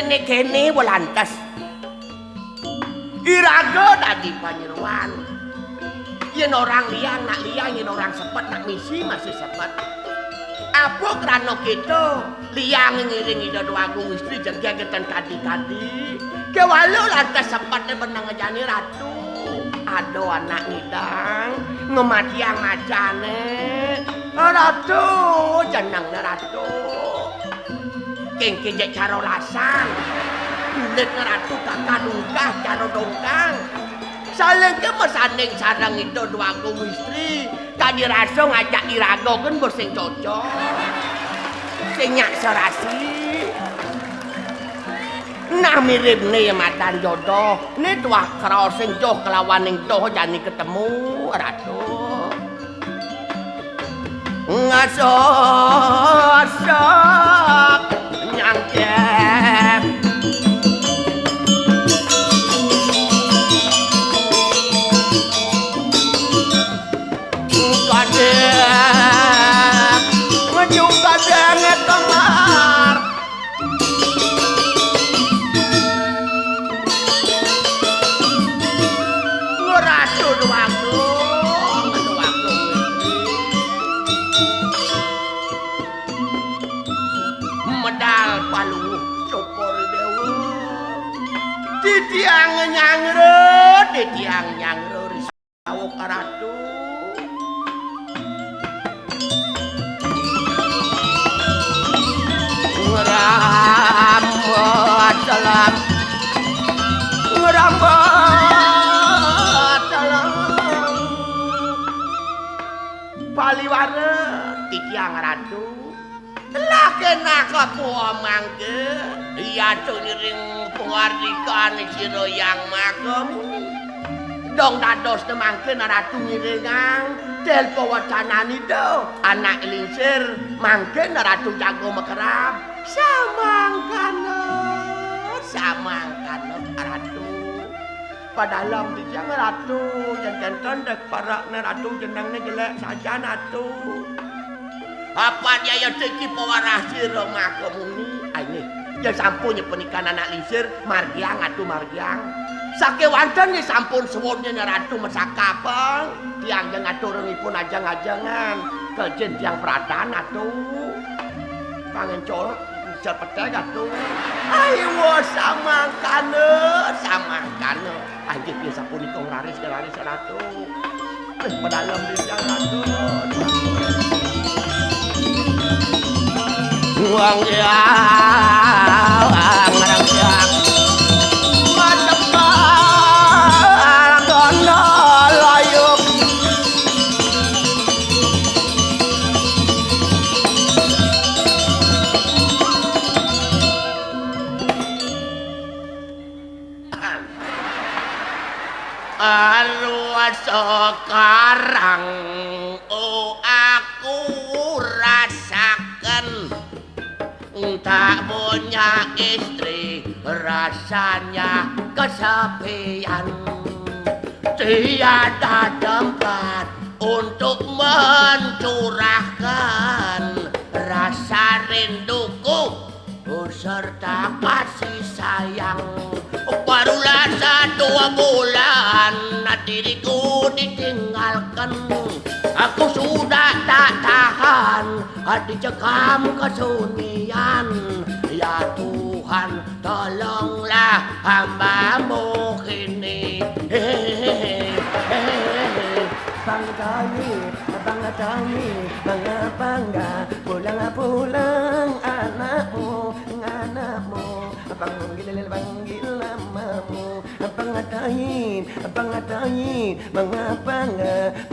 kene welantes. Iraga dadi panyeruan. Yen orang liang nak liang, yen orang sepet nak misi masih sepet. Apa krana kita liang ngiringi dodo agung istri jegeten kadi-kadi. Kewalu lantas sepet benang ngejani ratu. Ado anak ngidang ngematiang macane. Ratu jenengna ratu. Kengke jek cara lasan. Kulit ratu kakak dungkah cara dongkang. Saling kemesanding sarang itu dua agung istri. Tadi rasa ngajak iraga kan bersing cocok. Senyak serasi. Nah mirip nih matan jodoh. Ini tuah kerau sing joh kelawan ning joh jani ketemu ratu. Ngasok nyangkep. Kadek ngejuk kadek kemar. Ngeratu doaku medal palu cokor dewa titiang nyangre risawuk ratu. Ngerambat dalam paliwara titiang ratu telah kena kepuah mangke iya cuniring pengardikan siro yang magem dong dados temangke ratu ngiringang telpo wacanani do anak lingsir mangke ratu jago mekerap samangkana ratu padalam dijang ratu jangan tandek parak ratu jenangnya jelek saja ratu. Apa dia yang teki pewarah siro makamuni? Ini yang sampun pernikahan anak lingsir margiang atu margiang. Sake wanten ya sampun suwunnya ratu mesakapeng. Tiang yang aturungipun ajang-ajangan kejen tiang perataan atu. Pangen colok cepete atu. Ayo samangkane. Anjir dia sampun ikong laris ratu. Pedalam dijang ratu. Uang ya, ngarang siang, macam kono layup. Arwah sekarang, oh aku rasakan. Tak punya istri rasanya kesepian. Tiada tempat untuk mencurahkan rasa rinduku serta kasih sayang. Barulah 1 bulan diriku ditinggalkan. Aku sudah tak tahan dicekam kesunyian. Ya Tuhan tolonglah hamba-Mu kini. Bang Tani, mengapa enggak pulang anakmu. Abang panggil namamu. Abang Atayin, mengapa enggak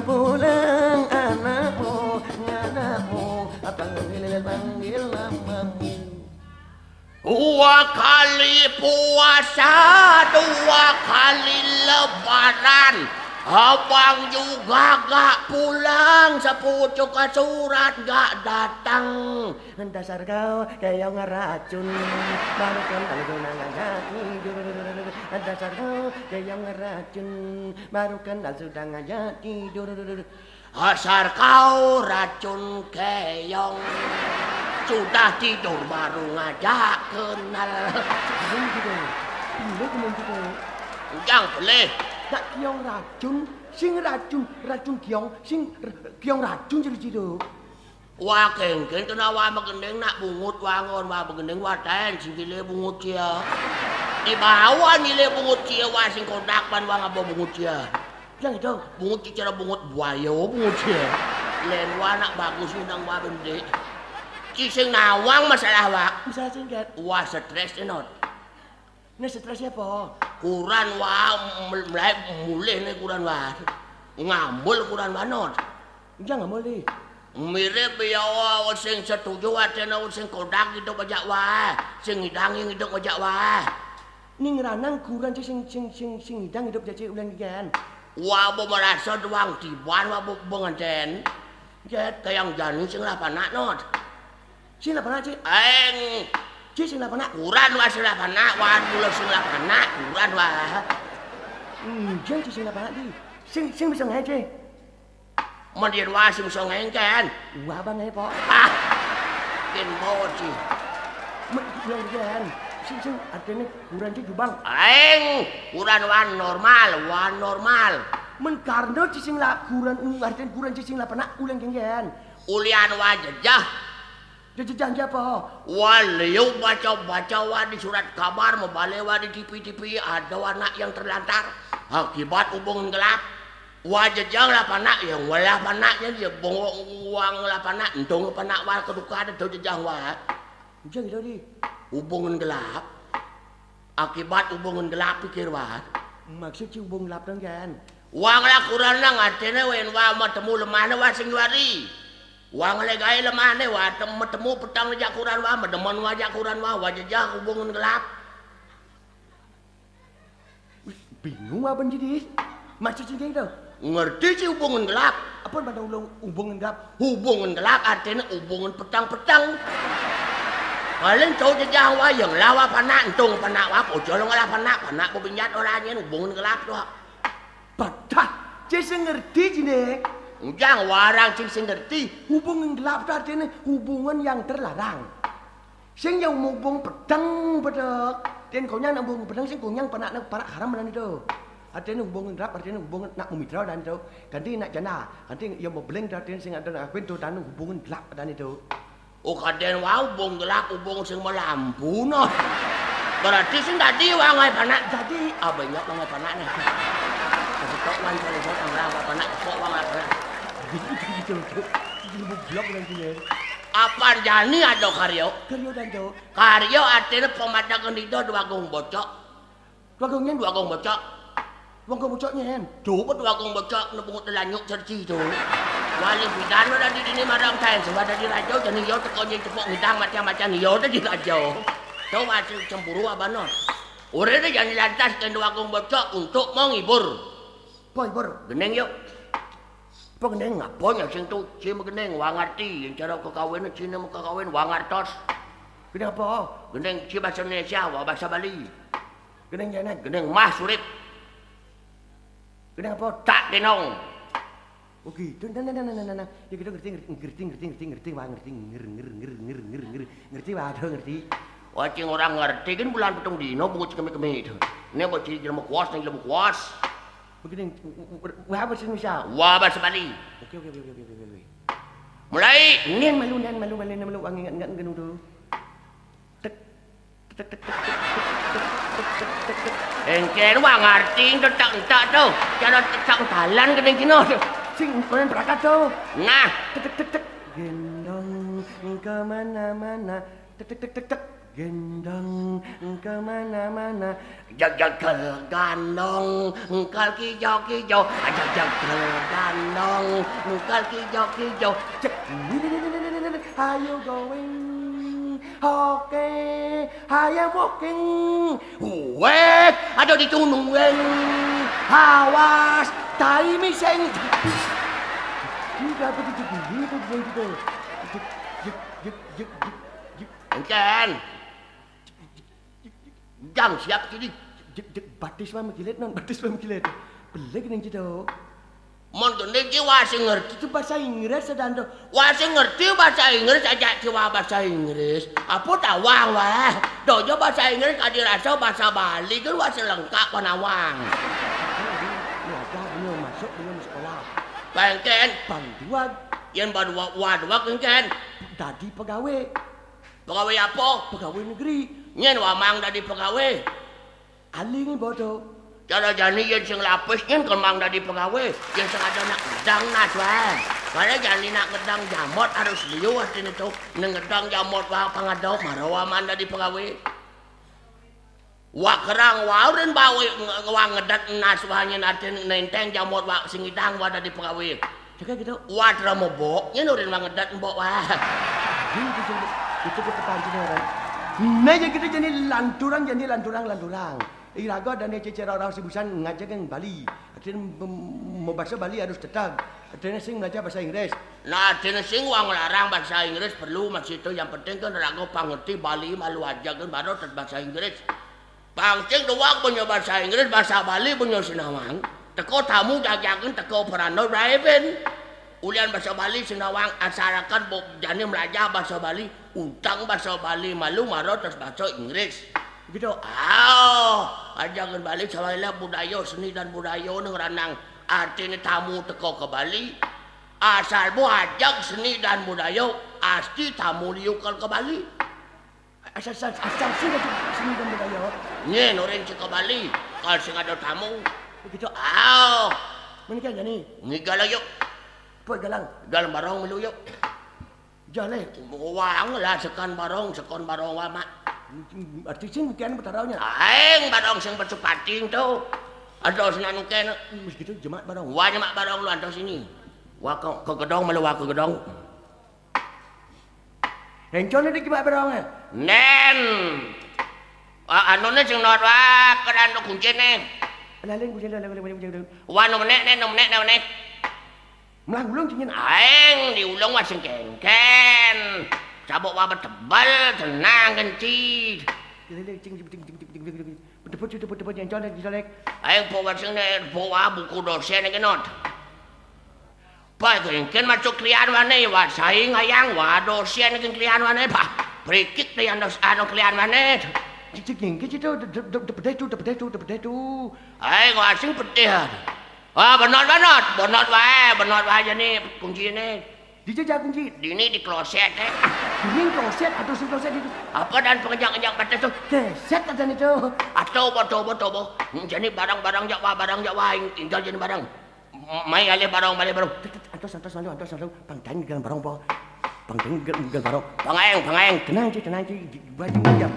pulang anakmu. Abang panggil namamu. 2 kali puasa, 2 kali lebaran. Abang juga gak pulang, sepucuk surat gak datang. Dasar kau kayak ngeracun, baru kenal gunanya tidur. Dasar kau kayak ngeracun, baru kenal sudah ngajak tidur. Dasar kau racun keong. Sudah tidur baru ngajak kenal. Boleh gitu. Boleh kemen gitu. Jangan boleh. Tak kiong racun, sing racun kiong, sing kiong racun jadi. Wah kengken kena wah mengendeng nak bungut wangon wah mengendeng wah ten sing gile bungut cia. Di bawah nile bungut cia wah sing kodak pan wah ngabo bungut cia. Yang itu Bungut cia bungut buaya bungut cia. Len wah nak bagus nang wah bende. Ci sing nawang masalah wah. bisa singkat. Wah stres enot. Ini stresnya apa? Kuran wah mulai mulih nih kuran wah. Ngambul kuran wah not. Jangan boleh. Mirip ya wah sing setuju atena sing kodak gitu bajak wah. Sing hidangi hidup bajak wah. Ning ranang kuran sing hidang hidup jadi ulang kan. Wah bo merasa doang tiban wah bo nganten. Jet kayang jani sing lapanak not. Sing lapanak cik. Eng Cik sing lapanak. kuran wah sing lapanak wah mula sing lapanak kuran wah. Jangan cik sing lapanak di. Sing bisa ngai cik. Mandir wah sing so ngengken. Wah bang ngai po. Ah. Ken boci. Ulang kan. Sing artinya kuran cik jubang. Eng kuran wah normal. Men karena cik sing kuran artinya kuran cik sing lapanak ulang kan. Ulian wah jejah. Jangan apa? Wah liu baca-baca wah di surat kabar membalik wah di TV ada anak yang terlantar akibat hubungan gelap. Wah jejang lah panak yang walah panaknya dia bongong uang lah panak entong panak wah keduka ada jejang wah. Jangan gitu di. Hubungan gelap. Akibat hubungan gelap pikir wah. Maksud cik hubung gelap kan. Wang lah kurang lang artinya wen wah matemu lemah wah sing wari. Wang legai lemah wah temu petang lejak kuran wah medeman wajak kuran wah jejang hubungan gelap. Bingung apa jadi? Maksud cik gitu. Ngerti sih hubungan gelap. Apa pada ulang hubungan gelap? Hubungan gelap artinya hubungan petang-petang. Paling cowok jejang wah yang lawa panak entung panak wah pojol ngalah panak pebinjat orangnya hubungan gelap tuh. Patah, cik ngerti cik. Jangan warang sing ngerti. Hubungan gelap itu artinya hubungan yang terlarang. Sing yang hubung pedang bedek. Dan kau yang hubungan pedang sing kau yang panak haram dan itu. Artinya hubungan gelap artinya hubungan nak memitra dan itu. Ganti nak jana. Ganti yang mau beleng artinya sing ada nak pintu dan hubungan gelap dan itu. Oh kaden wah hubung gelap hubung sing melampu noh. Berarti sing tadi wah ngai panak. Jadi Banyak ngai panak nih. Ketok wan kalau kau tanggal apa panak kok wah ngai panak. gitu. Jadi mau gelap dan dia. Apa jani ada karyo? Karyo dan itu. Karyo artinya pemandangan itu dua gong bocok. Wagongnya Dua gong bocok. wong kau bocoknya kan. Coba dua gong bocok nebungut delanyuk cerci tu. Wali bidan ada di sini madang kain sebab ada di rajo jadi yo tekonya cepok ngidang macam-macam yo ada di rajo. Coba cemburu abanon. Ore deh jangan lantas kan dua gong bocok untuk menghibur. Boy bor. Geneng yuk. Apa gendeng? Ngaponya sing tu cima geneng wang ngerti yang cara kekawin cina muka kawin wang ngertos. Kenapa? Geneng ci bahasa Indonesia wah bahasa Bali. Gendeng jangan. Geneng mah surip Gendeng apa? tak denong. Oh gitu. Nah. Ya kita ngerti wah ngerti wah ada ngerti. Wah cing orang ngerti kan bulan petung dino bungut kemi-kemi itu. Ini buat ciri ilmu kuas nih ilmu kuas. Begini, wah bahasa Indonesia. Wah bahasa Bali. Oke. Mulai. Nen malu wangi enggak ngenu tuh. Tek. Engken wah ngerti entak tuh. Cara tak talan gede kino. Sing konen perakat tuh. Nah, Tek. Gendong ke mana-mana. Tek. Gendong ke mana-mana. jag-jagal gandong, engkal kijau-kijau, jag-jagal gandong, engkal kijau-kijau. Are you going? Okay, I am walking. Wek, ada di tunungen. Awas, tai miseng. Tidak begitu. Engken. Jang siap sini. Batis mah mengilet non, batis mah mengilet. Beleg ning gitu. Mon gede ki wah sing ngerti. Itu bahasa Inggris sedang tuh. Wah sing ngerti bahasa Inggris aja ki wah bahasa Inggris. Apa tawang wah. Dojo bahasa Inggris kadi rasa bahasa Bali kan wah lengkap panawang. Belajar belum masuk belum sekolah. Bangken Bantuan yen badua kengken. tadi pegawai. Pegawai apa? Pegawai negeri. Nyen wamang dadi pegawai. Aling bodoh. Cara jani yen sing lapis nyen kemang dadi pegawai. Yen sing ada nak gedang nas wae. Karena jani nak gedang jamot harus liu artine tuh. Neng gedang jamot wae pangadok marawaman dadi pegawai. Wak kerang wauren bawe wang ngedat nas wae nyen artine nenteng jamot wae sing idang wae dadi pegawai. Jaga gitu. Wat ramobok nyen urin wang ngedat mbok wae. Itu kepancing orang. Nah yang kita jadi lanturang. Iraga dan cecer orang sibusan ngajakan Bali. Artinya membahasa Bali harus tetap. Artinya sing belajar bahasa Inggris. Nah, artinya sing wang larang bahasa Inggris perlu masih itu. Yang penting kan rago pangerti Bali malu aja kan baru bahasa Inggris. Pangcing doang punya bahasa Inggris, bahasa Bali punya sinawang. Teko tamu jajakan teko perano raven. Ulian bahasa Bali sinawang asarakan jani belajar bahasa Bali. Utang bahasa Bali malu maru terus bahasa Inggris. Gitu. Ajangan balik sawailah budaya seni dan budaya ngeranang artinya tamu teko ke Bali. Asal bu ajak seni dan budaya asti tamu liukan ke Bali. Asal seni dan budaya. Nyen orang ke Bali kalau sing ada tamu. Begitu. Menikah jadi. Ngigala yuk. Apa galang? Galang barong melu yuk. Jale. Wang lah sekon barong wama. Arti sing bukan betaraunya. Aing barong sing bercepating tuh. Ada senanu kene. Begitu jemaat barong. Wah jemaat barong lu antos sini. Wah ke gedong melu wah ke gedong. Hencone di jemaat barongnya. Nen. Anune sing not wah keran kuncine. Laling kuncine. Wah no menek. Melang ulung cingin. Aing diulung wah sing kengken. Cabok wabah tebal, tenang kenci. Teput yang colek disolek. Aing po wasing po buku dosen ke not. Pa kengken masuk klian mana wa saing ayang wa dosen ke klian mana pa. Prikik klian dos anu klian mana. Cing gitu depet tu. Aing wasing pedih. Benot wae jani kunci ini. Dijajak kunci. Dini di kloset Ini kloset atau si kloset itu? Apa dan pengejak-ngejak batas itu? Keset ada itu. Atau boto. Jadi barang-barang Jawa tinggal jadi barang. Mai alih barang. Antos pangtang dengan barang po. Pangtang dengan barang. Pangaeng. Tenang ci. Baju jam.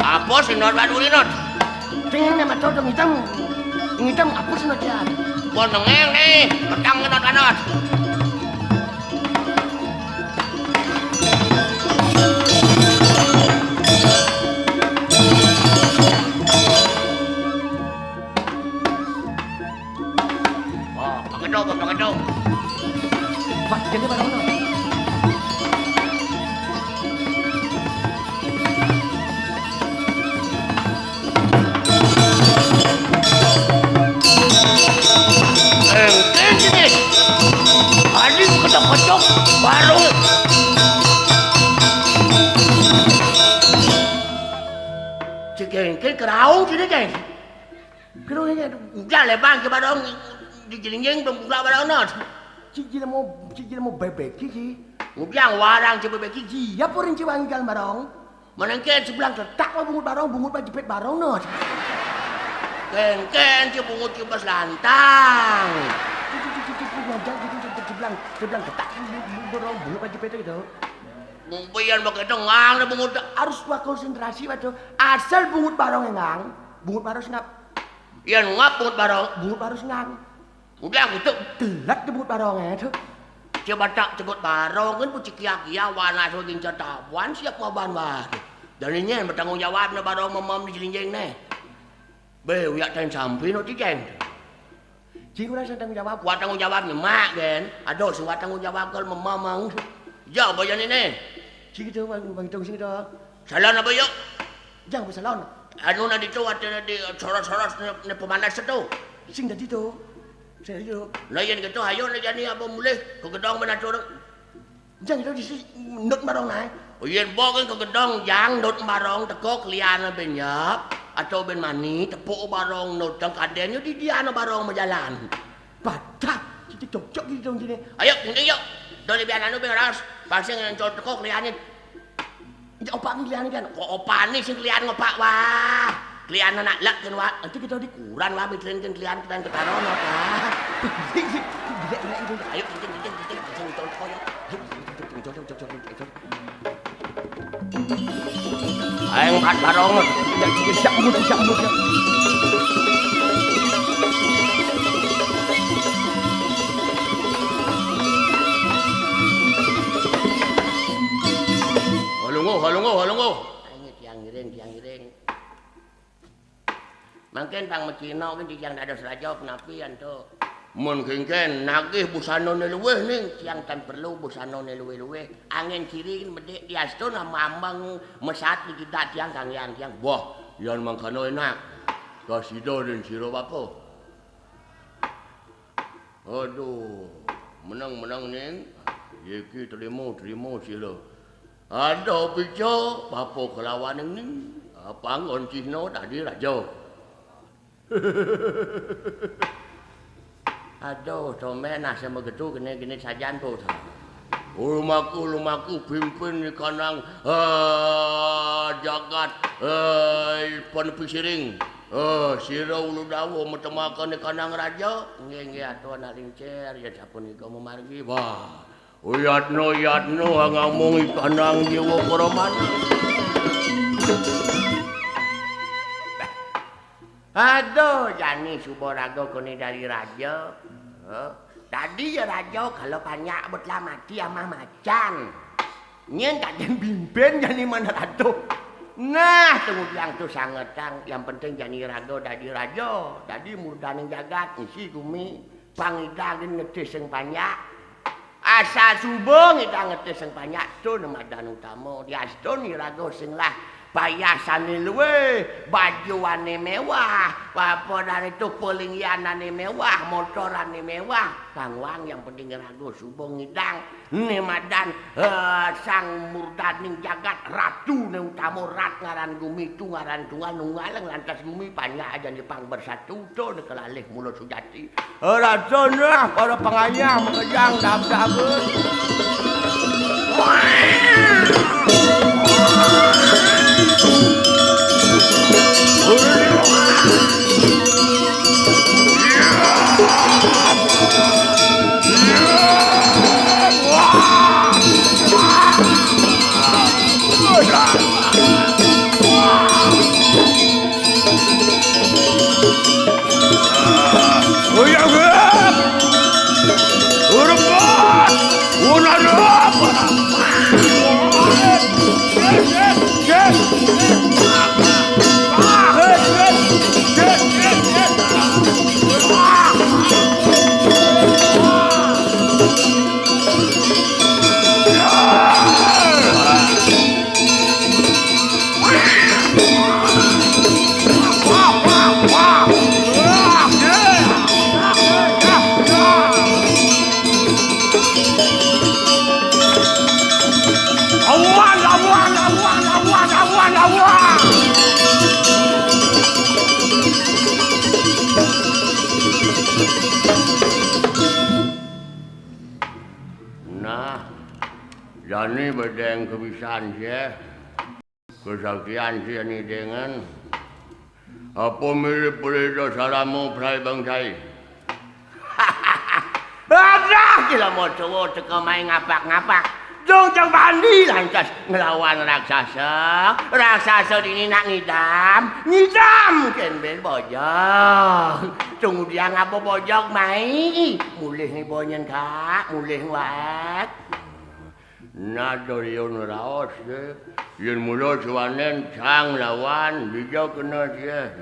Apa sih not baduli not? Tinggalnya mata dong hitam apa sih not ya? Bonengeng nih, petang not. Pakedo. Pak, jadi barang not. Kocok baru. Cekengken keraung sini ceng. Kerunya udah lebang ke barang digiling buka barang not. Cicil mau bebek kiki. Udah warang coba bebek kiki. Ya purin ciwangal barang. Menengken sebelah tak mau bungut jepit barang not. Kengken bungut coba selantang. Sebelang ketak dorong bungut jepit itu. Mumpian pakai dengang na bungut. Harus buat konsentrasi waduh. Asal bungut barong ngang. Bungut barong ngap. Yan ngap bungut barong. Bungut barong ngang. Udah gitu. Telat bungut barongnya tuh. Coba tak cegot barong kan pucik kia warna soging catawan siap maban bah. Dan ini bertanggung jawab na barong mamam di jelinjeng ne. Beu ya ten sampai no tijeng. Cing udah tanggung jawab. Buat tanggung jawabnya mak kan. Aduh semua tanggung jawab kalau mamam. Jauh bayan ini. Cing itu bang itu sing itu. Salon apa yuk? Jangan bersalon. Anu na dito at di soros-soros na pemanas itu. Sing tadi tuh. Saya itu. Layan gitu ayo na jani apa mulih ke gedong menaturang. Jangan itu di nut barong naik. Oh iya bokin ke gedong yang nut barong teko kliana benyap atau ben mani tepuk barong nut dan kadennya di dia na barong berjalan. Badak. Kita cocok gitu dong sini. Ayo ini yuk. Doni biar anu beras. Pasang yang cocok teko kliana. Opak ni klian kan. Kok opan ni sing klian ngopak wah. Klian anak lek kan wah. Nanti kita di Kuran wah mikrin kan klian ketarono wah. Ayo cicing pasang cocok ya. Ayo ngkat barong. Siap mut. Halungo. Ini tiang giring. Mungkin pang Cina kan tiang dados raja penapian tuh. Mun kengken nagih busanone luweh ning tiang tan perlu busanone luweh-luweh. Angin kiri medek diasto nama ambang mesat di kita tiang kang yang tiang. Wah, yan mangkano enak. Kasido dan siro apa? Aduh, menang ning. Yeki terima siro. Ada pico, bapa kelawan ini, panggon Cina tadi raja. Aduh, comel nasi begitu gini sajan tuh. Rumahku pimpin di kanang jagat pon pisiring. Sira ulu dawo metemakan di kanang raja. Nggih atuh anak lincer ya sapun iku memargi. Wah. Yatno ngomong kanang jiwa koromana. Aduh, jani suborago kone dari raja. Tadi ya raja kalau banyak betlah mati ama macan. Nyen kajen bimbing jani mana ratu. Nah, tunggu yang tu sangetang. Yang penting jani raga dari raja. Tadi murdaning jagat isi gumi pangidagin ngetis yang banyak. Asa subuh kita ngetes yang banyak tu nama dan utama. Di aston irago sing lah bayasane luwe, bajuane mewah, apa dari itu pelingyanane mewah, motorane mewah. Kang Wang yang penting irago subuh ngidang nemadan sang murdaning jagat ratu ne utama rat ngaran gumi tu ngaran tungan nunggaleng lantas gumi banyak aja Jepang bersatu tu kelalih mulut sujati. Rajana para penganyam kejang dab-dabun. Jani bedeng kebisaan sih, kesaktian sih ini dengan apa mirip beliau salamu prai bangsai. Hahaha, ada gila mau cowok teka main ngapak-ngapak. dong cang bandi lantas ngelawan raksasa. Raksasa ini nak ngidam ken ben bojong. Tunggu dia ngapa bojong mai. Mulih ni bonyen kak, mulih wat. Nado yon raos ye. Yen mula suwanen cang lawan bija kena dia.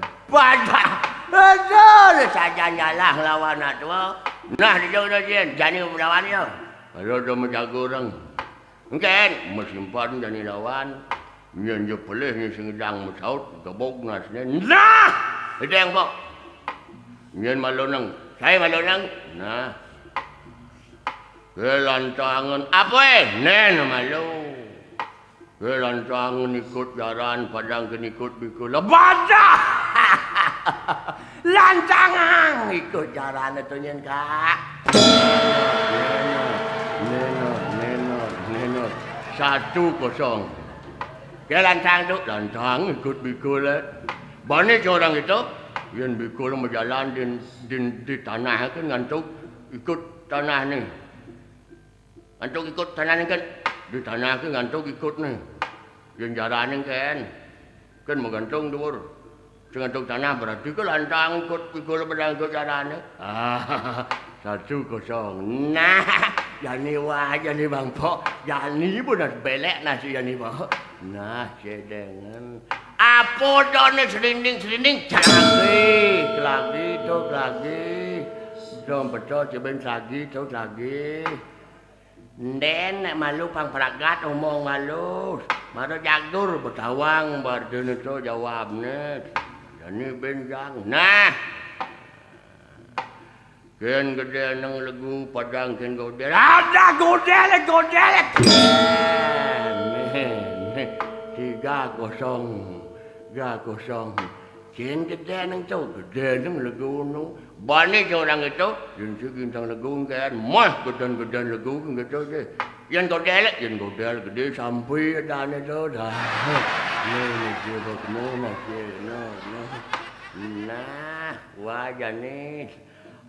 Aduh, saja nyalah lawan nak tua. Nah, dia kena dia jani lawan dia. Kalau dia menjaga orang. Mungkin mesimpan jani lawan. Nyen je pelih ni sengedang mesaut gebok nasnya. Nah, itu yang kok. Nyen malu nang. Saya malu nang. Nah. Kelantangan apa nen malu. Kelantangan ikut jaran padang kenikut bikul lebadah. Lantangan ikut jaran itu nyen kak. Neno 1-0. Ke lantang tu lantang ikut bikul banyak orang itu yang bikul berjalan di tanah kan ngantuk ikut tanah ni. Ngantuk ikut tanah ni kan di tanah kan ngantuk ikut ni. Yang jaran ni kan menggantung dur. Ngantuk tanah berarti ke lantang ikut bikul pedang ikut jaran ni. 1-0. Nah, jani wah jani bang Pok, jani pun dah belek nasi jani Pok. Nah, sedengan. Apa done selinding lagi, tok lagi. Dom betul ceben lagi, tok lagi. Den malu pang peragat omong malu. Maro jagur betawang bardene to jawabne. Jani benjang. Nah, ken gede nang lagu padang ken godel. Ada godel. 3-0. Ken gede nang tu, gede nang lagu nu. Banyak orang itu, yang segini tang lagu kan, mah gede lagu kan gitu je. Yang godel gede sampai dan itu dah. Nah, wajah ni.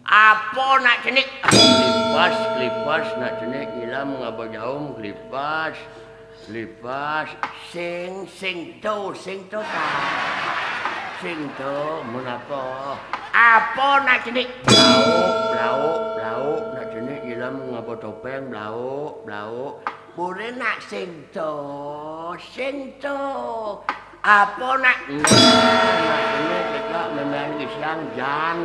Apa nak cenik? Klipas nak cenik ilam ngapa jauh klipas. Sing to menapa? Apa nak cenik? Blau nak cenik ilam ngapa topeng blau. Boleh nak sing to. Apa nak? Ini kita memang siang jan.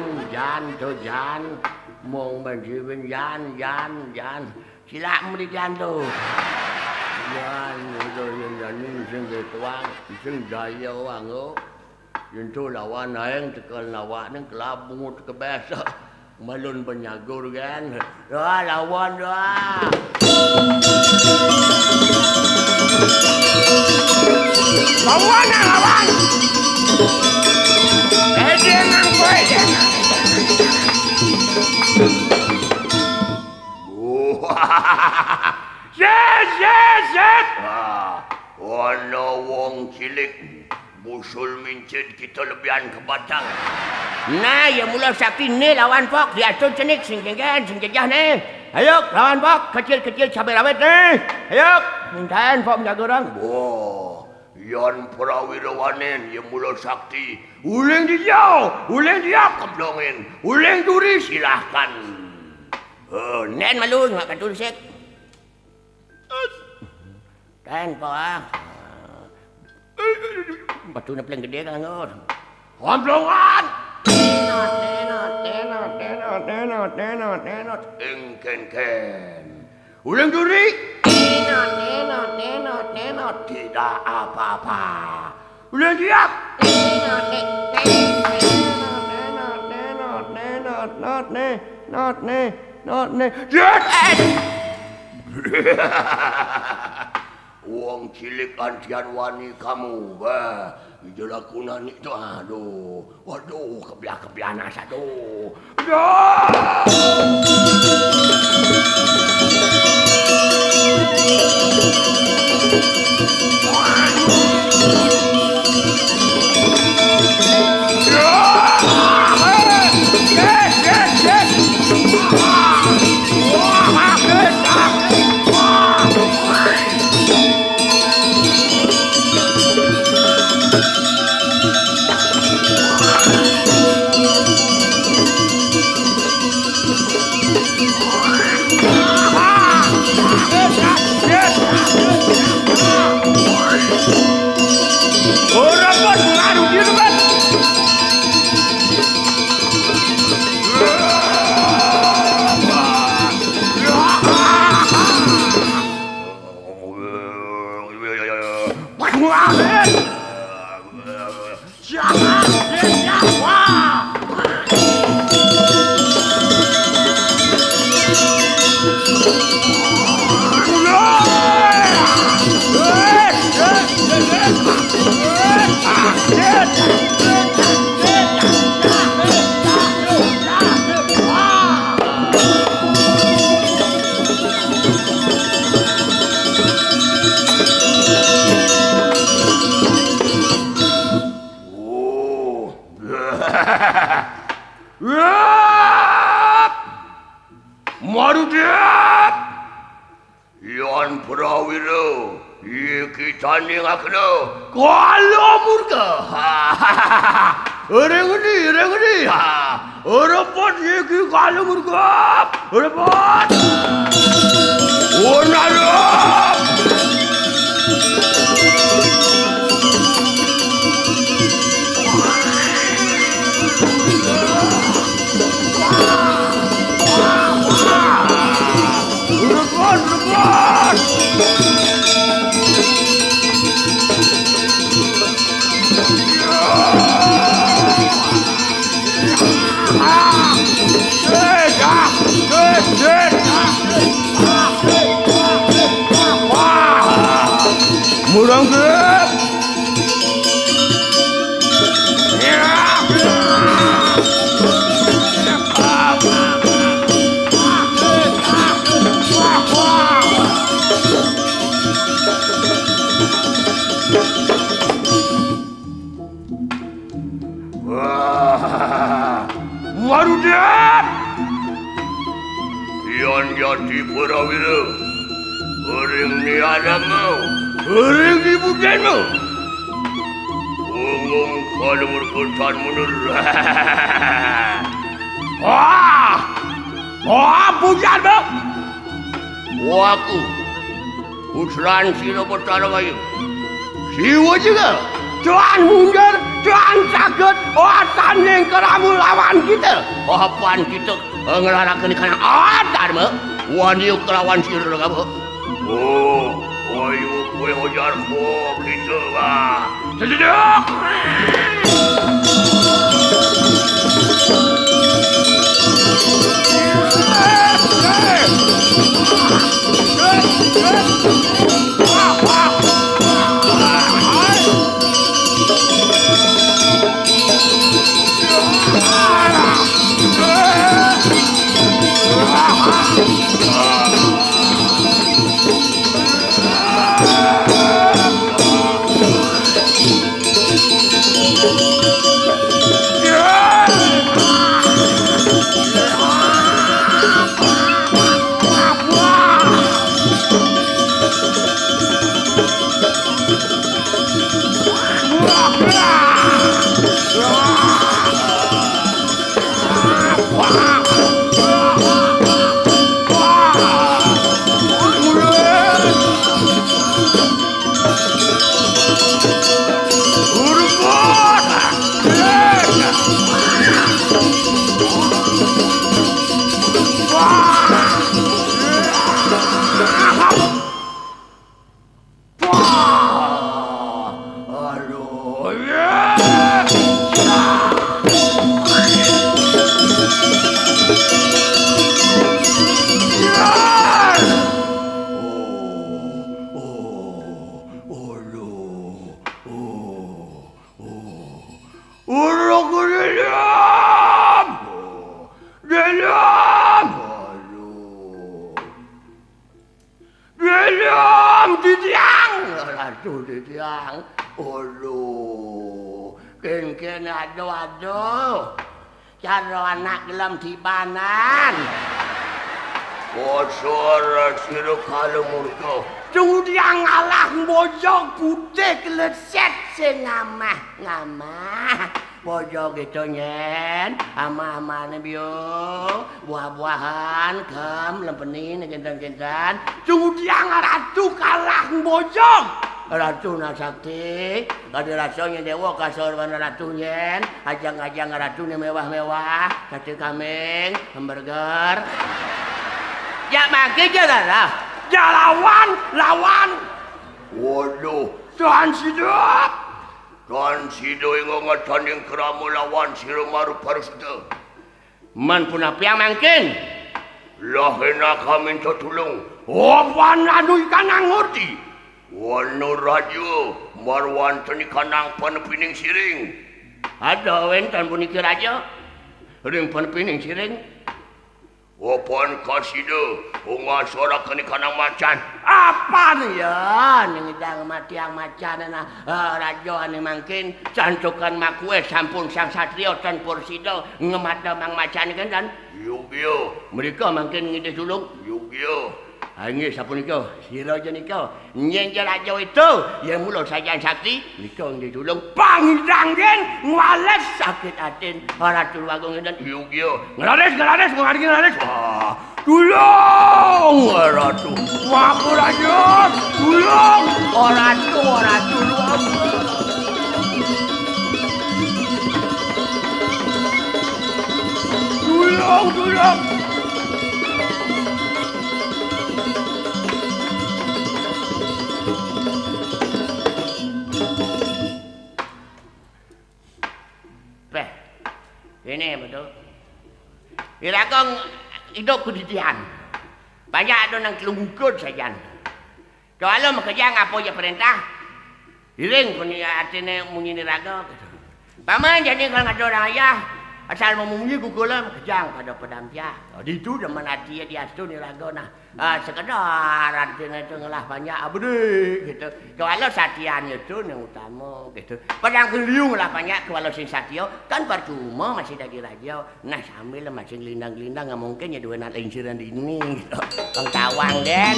Mong benjibin jan. Silak mu di jan tu. Jan, itu yang janin sing ketuang, sing daya wang tu. Yang tu lawan yang tekan lawan ni kelabut kebesa. Malun penyagur kan. Dah lawan dah. Lawan. Dia nang boy dia. Yes. Ono wong cilik busul mincit kita lebihan ke batang. Nah, ya mula sakti ni lawan Pok diatur cenik sing jejah ni. Ayo lawan Pok kecil cabai rawit ni. Ayo mintaan Pok menjaga orang. Wah, yan prawirawanen ya mula sakti. Uleng dia keblongin. Uleng duri silahkan. Nen malu ngak katul sek. Dan Pok batu na paling gede kan ngot. Komplongan. Nenot. Engken. Ulang duri. Nenot. Tidak apa-apa. Ulang siap. Nenot. Wong cilik antian wani kamu, jelakunan itu waduh kebiasaan aduh. Yes. Ora pun ngaruh dia kan. Marudep Yan Prawira iki tanding akna kala murka ore ngedi ore pot iki kala murka ore pot onarap Murang grab. Marudep Yan jadi Prawira Orang ni adammu Orang ibu denmu Umum kalau berkutan mundur pujan bang Aku Putraan Sino Betara Bayu Siwa juga Tuan mundur, Tuan sakit, tanding keramu lawan kita. Apaan kita ngelarakan ikan adar mah? Wani kelawan sirah kamu. Ayo kue hojar kita lah. Sedek. Ken aduh cara anak gelam tibanan bosor sira kalau murka tunggu dia ngalah bojong putih keleset sing ngamah Pojok gitu nyen, ama-amane biung, buah-buahan, kem, lempenin, gentan-gentan. Kemudian ratu kalah bojong. Ratu Nasakti, kada rasanya dewa kasar mana ratu nyen, ajang-ajang ratu ni mewah-mewah, sate kambing, hamburger. Ya makin jalan ya lawan. Waduh, Tuhan hidup. Dan sido yang ngatanding keramu lawan siro maru parusta. Man pun apa yang mungkin? Lahena kami minta tolong. Wan anu ikan ngerti. Wanu raja marwan tani kanang panepining siring. Ada wentan puniki raja. Ring panepining siring. Wapan kasido, unga suara kani kanang macan. Apa nih ya? Ningidang matiang macan na raja ni mungkin cantukan makue sampun sang satrio dan porsido ngemada mang macan kan dan. Yugyo, mereka mungkin ngide sulung. Yugyo. Angin sapun iko, sira jan iko. Nyen raja itu yang mula sajan sakti, nika ngide sulung pangidang den ngwales sakit atin Ratu Agung dan Yugyo. Ngelares ngelares. Wah, tulung Ratu. Maku raja, tulung Ratu luang. Tulung. Ini betul. Iragong hidup kedidian. Banyak ada nang kelungkut saja. Kalau makanya apa ya perintah? Iring punya artinya munyi raga. Paman jadi kalau ada orang ayah asal memunyi kukulam kejang pada pedampiah. Di itu demen hati dia astu ni raga nah. Sekedar artinya itu ngelah banyak abdi gitu. Kalau satian itu yang utama gitu. Padang keliung lah banyak kalau sing satio kan percuma masih dari raja. Nah sambil masih gelindang-gelindang nggak mungkin ya dua nanti insiran di ini gitu. Kang tawang den.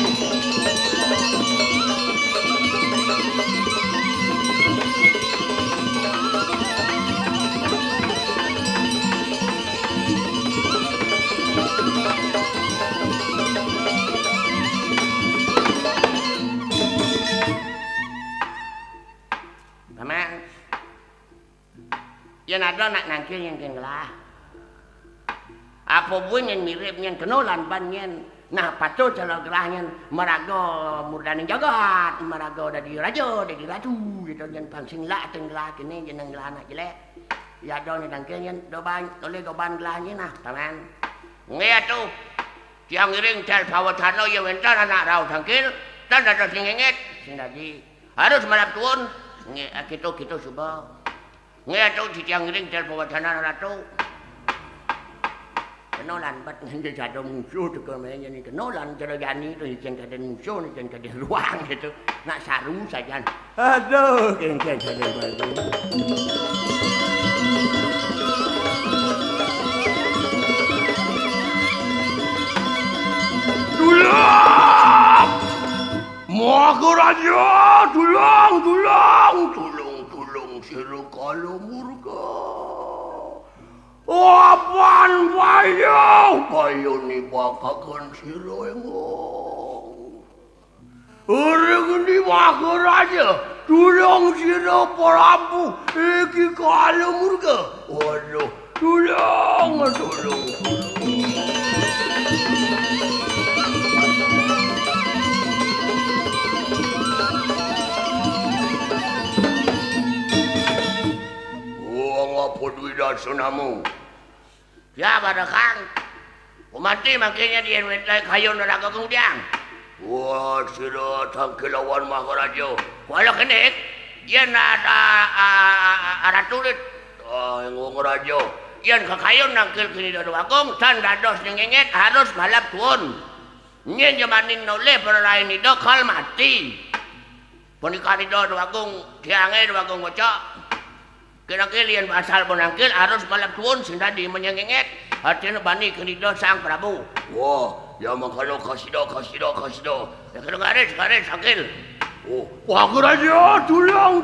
Yang ada nak nangkil yang kengelah. Apa pun yang mirip yang kenolan banyen. Nah patut kalau gelahnya meraga murdaning jagat, meraga dari raja, dari ratu gitu yang pangsing lah tenggelah kini jeneng gelah anak jelek. Ya ada yang nangkil yang doban, oleh doban gelahnya nah taman. Ngia tu, tiang iring tel pawatano yang wentar anak rau tangkil dan ada sing inget, sing lagi harus malap tuan. Ngia kita coba. Nggak tahu si tiang ring tel pawatana ratu. Kenolan bat nganjil ada musuh tu kemana ni kenolan cara jani tu yang kada musuh ni yang kada ruang gitu. Nak saru saja. Aduh, kengkeng kada bagus. Tolong! Mau raja, tolong. Siro kalau murka. Apaan bayo ni bakakan siro engong. Orang ni maka raja, tolong siro Prabu, iki kalau murka. Waduh, tolong. Podui dan sunamu. Ya pada kang. Pemati makanya dia mentai kayu neraka kemudian. Wah, sudah tangkil lawan Maharaja. Kalau kenek, dia ada aratulit. Yang raja. Yang kekayun nangkil kini dari wakong. Dan dados nyenget harus malap tuan. Nyen jamanin noleh perlain itu kal mati. Pernikahan itu dari wakong. Tiangnya dari wakong bocah. Kira-kira asal penangkil harus malam tuan sehingga di menyengenget artinya bani kenido sang Prabu. Wah, ya makalo kasido. Ya kena garis sakil. Oh, wah raja, tolong.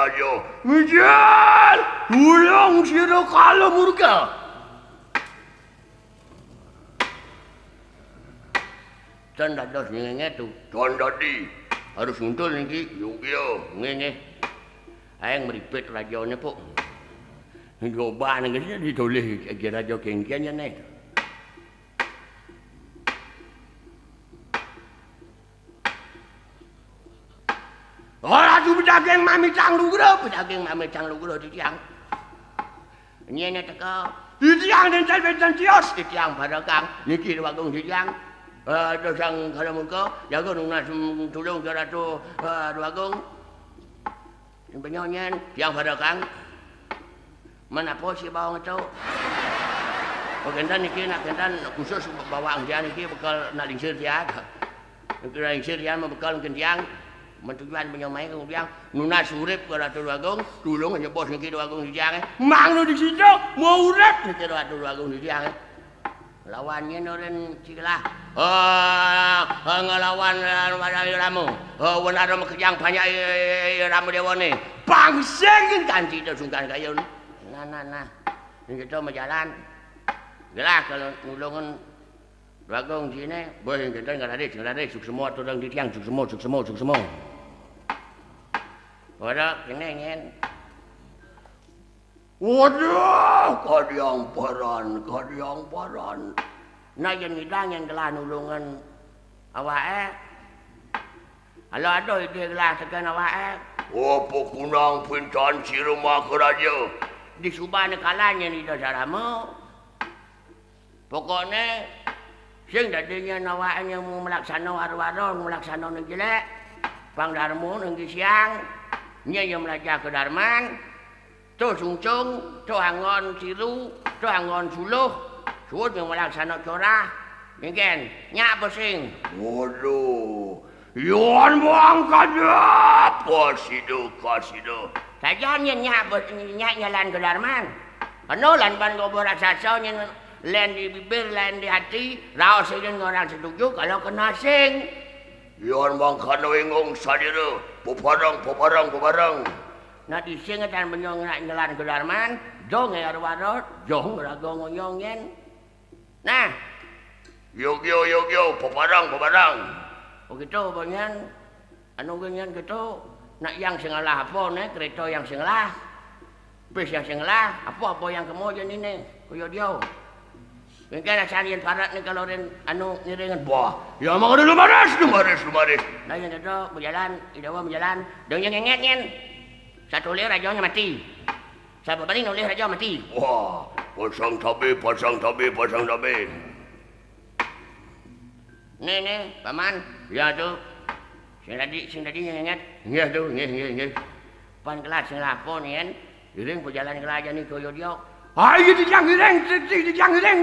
raja. Ngejar! Ulang sira kala murka. Can dados ngenge tu. Can dadi. Harus nguntul niki. Yo ngenge. Ayang meripet rajane po. Ngoba nang kene ditoleh raja kengkian nek. Ora tu pedaging mami cang lugro ditiang. Nyene teka. Ditiang den salvetan tios ditiang barakang. Niki wagung ditiang. Dosang kalau muka jaga nuna tulung ke ratu wagung. Penyonyen tiang barakang. Mana po si bawang itu? Kendan niki nak kendan khusus bawang dia niki bekal nak lingsir dia. Nak lingsir dia bekal kendiang. Mentujuan penyomai kemudian nuna surip ke Ratu Agung tulung hanya bos niki Agung di tiang mang lu di situ mau urip niki Ratu Agung di tiang lawannya noren cilah ngelawan ramu benar kejang banyak ramu dewane pangseng kanci itu sungkan kayun nah ini kita berjalan gelah kalau nulungan Agung sini boleh kita nggak ada suk semua turun di tiang suk semua Waduh, kene ngen. Waduh, kadiang paran. Nah yang ngidang yang gelah nulungan awake. Halo aduh ide gelah tekan awake. Apa kunang pintan si rumah keraja? Di subane kalanya ni dasaramu. Pokoknya sing dadinya awake yang mau melaksana war-waron, melaksana nang jelek. Pangdarmu nang siang. Nya yang belajar kedarman, tu sungcung, tu angon siru, tu angon suluh, suut yang melaksana corah, mungkin nyak pusing. Waduh, yon buang kadap, kasido. Saja nyak nyalan kedarman, penulan ban gobor raksasa yang lain di bibir, lain di hati, raos ini orang setuju kalau kena sing. Yon bang kano ingong sadira, poparang. Nah di sini kan menyong nak ngelan kedarman, jong arwarot, jong rago ngonyongen. Nah, yo, poparang. Begitu banyak, anu ganyan gitu, nak yang sengalah apa nih, kereta yang sengalah, bis yang sengalah, apa yang kemudian ini, kuyo dia. Mungkin asalian parat ni kalau ren anu ngiringan buah. Ya mak ada lumares. Nah yang itu berjalan, idawa berjalan, dong yang ngengen. Satu oleh rajanya mati. Siapa paling oleh raja mati. Wah, pasang tabe. Nih, paman. Ya tu. Sing tadi ngenget. Ya tu, nge. Pan kelas sing lapo ni kan. Iring berjalan ke raja ni koyo dia. Ayo dijang hireng,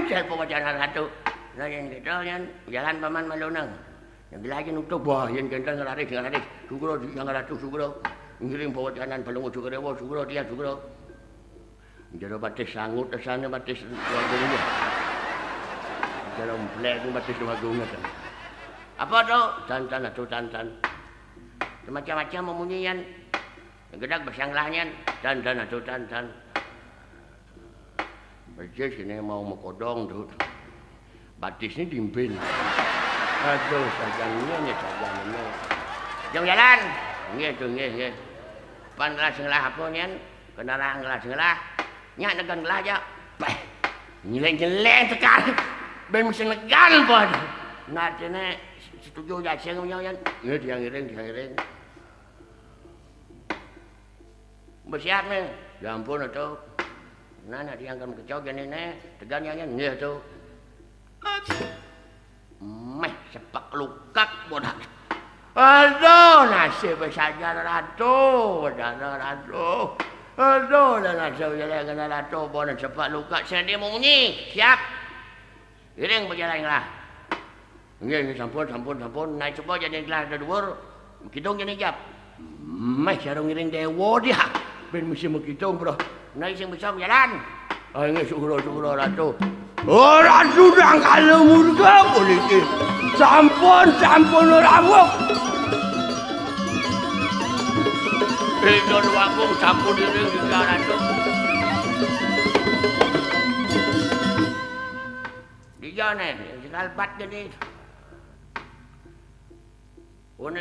siapa jalan satu. Nah yang gitu kan, jalan paman malunang. Yang bilangin untuk wah yang gendang ngelaris. Sugro yang ngeratu sugro. Ngiring bawa jalan palungu sugro dia. Jero batis sangut sana batis wagungnya. Jero mplek batis wagungnya. Apa tu? Tantan. Macam-macam memunyian. Yang gedak bersanglahnya tantan. Baca sini mau mekodong tu. Batis ni dimpin. Aduh, sajangnya. Jom jalan. Nge. Pan gelas ngelah apa ni? Kendaraan gelas ngelah. Nyak negan gelah aja. Nyeleng tekan. Ben mesti negan pun. Nak ni setuju jaseng punya kan. Nge dia ngiring. Bersiap ni. Ya ampun tu. Nah dia akan kecau gini tegannya ni tu. Sepak lukak bodak. Aduh nasib saja ratu. Aduh nasib jalan kena ratu bodak sepak lukak. Saya dia mau bunyi. Siap. Iring berjalanlah. Nggih sampun. Naik coba jadi kelas dhuwur. Kidung jadi jap. Sarung iring dewa dia. Ben mesti mengkitung bro. Nah, sing bisa berjalan. Nggih syukur ratu. Oh, ratu dah kalau murga boleh. Sampun ramu. Ida Agung sampun diring Dinda Ratu. Dijane kalpat gede.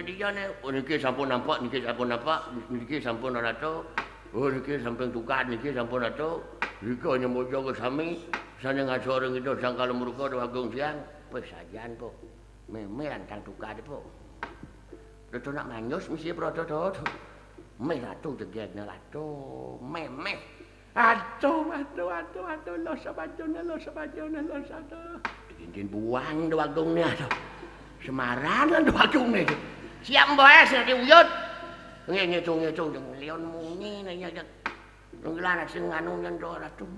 Dijane niki sampun nampak, niki sampun nampak, niki sampun Ratu. Niki sampun tukar, niki sampun Ratu. Rika nyemojo ke sami, sana ngasore ngido sang kalemurka Agung siang. Pesajan po. Meme lantang tukar po. Ratu nak manyus mesti proto. Meh Ratu jegetna Ratu. Meh. Aduh, lo sabajona. Dintin buang Agung ni aduh. Semaran Agung ni. Siap boe sing diuyut. Ngitung leon muni nya ngelana sing anu nyendo Ratu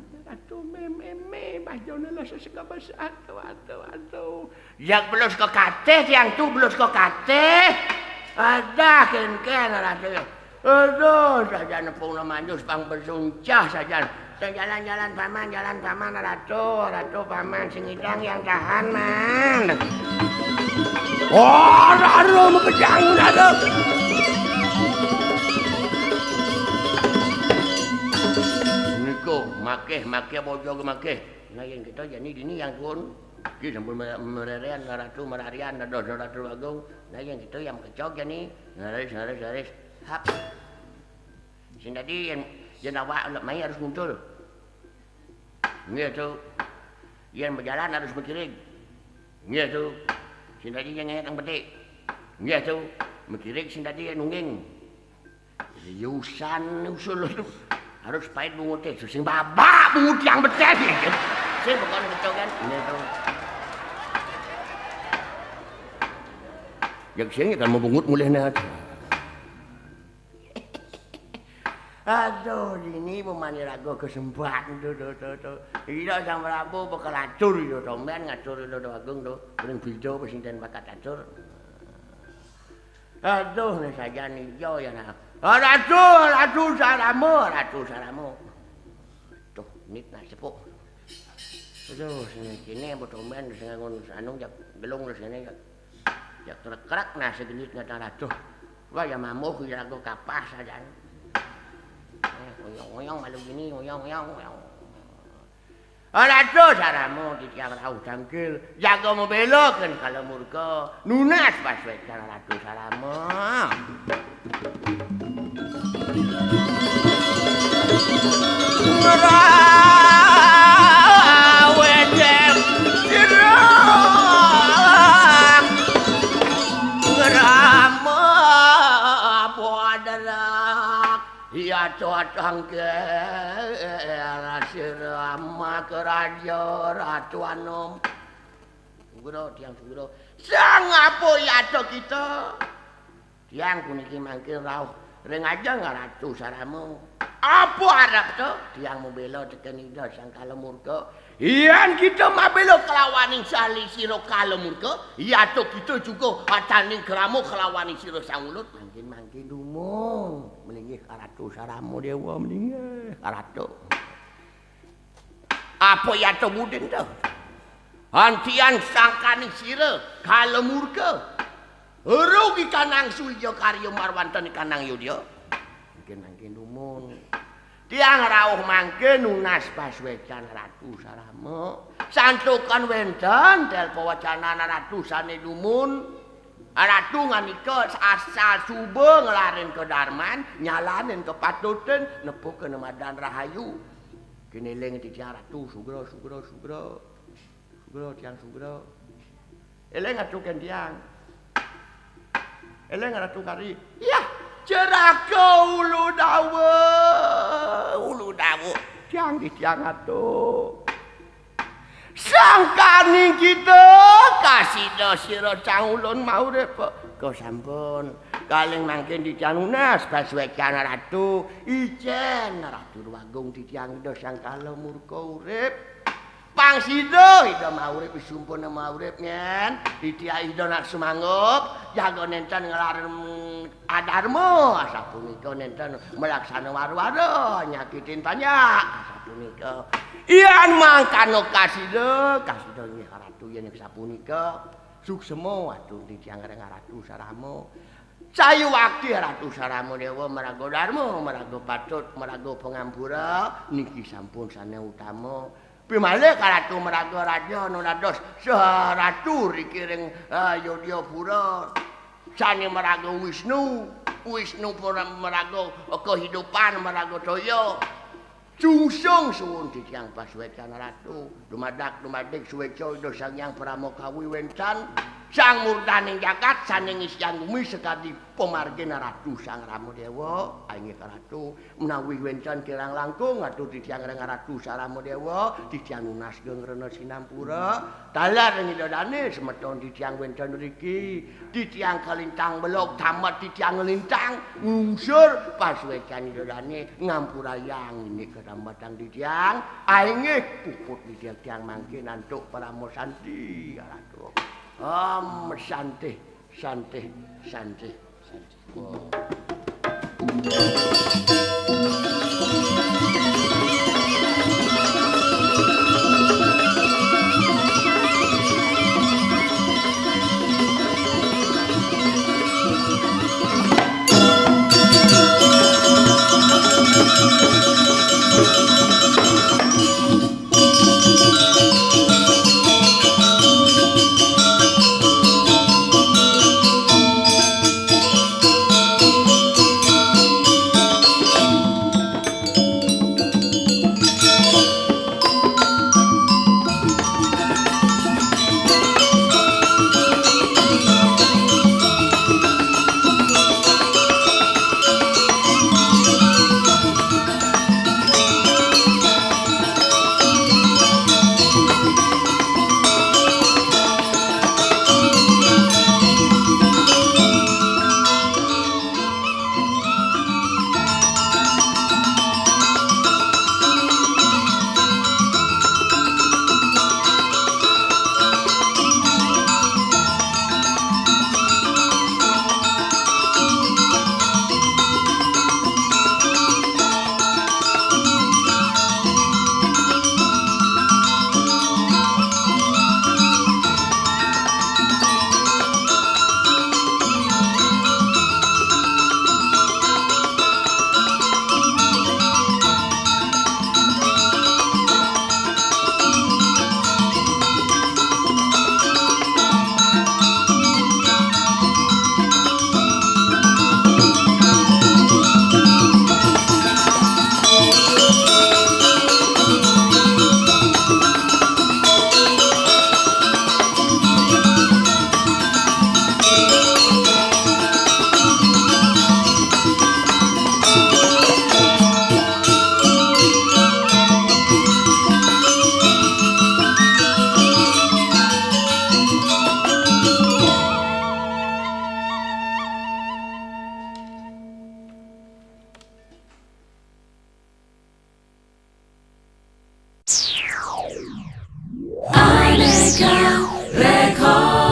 meme bajona lo sesegabas aduh. Yang belus ke kateh tiang tu belus ke kateh. Ada ken Ratu. Aduh, saja nepung manjus pang bersuncah saja. Jalan paman Ratu paman sing idang yang tahan man. Oh, Ratu mekejang Ratu. Niko make bojo make. Nah yang kita jadi dini yang tuan. Ki sampun mererian Ratu merarian Ratu Agung. Nah yang kita yang kecok jadi ngaris. Hap. Sing tadi yang awak mai harus muncul. Gitu. Yang berjalan harus berkiring. Gitu. Sing tadi yang ngang petik. Gitu. Berkiring sing tadi nungging. Yusan usul harus pahit bungut teh. Sing babak bungut yang betes. Sing bukan kecok kan. Gitu. Yang sing kan mau bungut mulihna. Aduh, ini pemani ragu kesempatan tuh. Iya sama Prabu bakal acur itu, tomben ngacur itu Agung tuh. Bering video pesinten bakat acur. Aduh, nih saja nih yo ya nak. Ratu saramu. Tuh, nit nak sepuk. Aduh, sini tomben sing ngun anu jak gelung sini jak kerak nah segenit ngata ratu. Wah ya mamuh ku ragu kapas saja. Ngoyong malu gini, ngoyong. Ratu saramu di tiang rauh cangkil. Jaga mau belokan kalau murka. Nunas pas cara Ratu saramu. Ngerawedem sirah. Ngerama bodarak. Ia cocang ke sirama keraja Ratu Anom. Sugro tiang sugro. Sang apa ya kita? Tiang puniki mangkil rauh. Ring aja nggak Ratu saramu. Apa harap tu? Tiang mau belo tekan ida sang kalemurka. Iyan kita mau belo kelawaning sali siro kalemurka. Iya tu kita juga ataning keramu kelawani siro sang ulut. Mangkin dumung. Melinggih Ratu saramu dewa melinggih Ratu. Apa ya tu budin tu? Hantian sangkani siro kalemurka. Rugi kanang suljo karyo marwantan kanang yudyo. Mangkin dumun. Tiang rauh mangkin nunas paswecan Ratu saramu. Santukan wenten telpo wacana Ratu sane dumun. Ratu nganika asal subuh ngelarin ke Darman, nyalanin ke Patuten, nepuh ke Nemadan Rahayu. Kiniling di tiang Ratu sugro. Sugro tiang sugro. Eleng atukan tiang. Eleng Ratu kari. Yah, ceraka ulu dawa. Tiang di tiang atu. Sangkani kita kasih dosiro cangulun mau repo. Kau sampun. Kaleng mangkin di tiang unas baswekan Ratu. Ijen Ratu Agung di tiang do sangkala murka urip. Pangsido ida maurip isumpun maurip nyen ditia ida nak sumangup jago nenten ngelarem adarmu asapunika nenten melaksana war-wara nyakitin banyak asapunika iyan mangkano kasido nya Ratu yen sapunika suksemo atuh di tiang Ratu saramu Sayu wakti Ratu Saramodewa maraga Darma, maraga Patut, maraga Pangambura niki sampun sana utama. Pimalih Ratu maraga Raja Nurados saha ratu rikiring Yodyapura. Sane maraga Wisnu, Wisnu maraga kehidupan maraga daya. Jungsung suwun tiyang pasuwecan ratu, dumadak suweca ida Sang Hyang Pramoka Wiwencan, Sang Murdaning jagat saning isyang bumi sekadi pemargina Ratu Sang Ramodewa, aingih ratu menawi wencan kirang langkung atuh tiyang reng Ratu Saramodewa, tiyang nunas gengrena sinampura, dalar ngidodane semeton tiyang wencan mriki, tiyang kalintang belok tamat tiyang ngelintang ngungsur pasuwecan idodane ngampurayang ini kerambatang tiyang aingih puput tiyang mangke nantuk Paramosanti ratu. Santih. Wow. Aneka Record.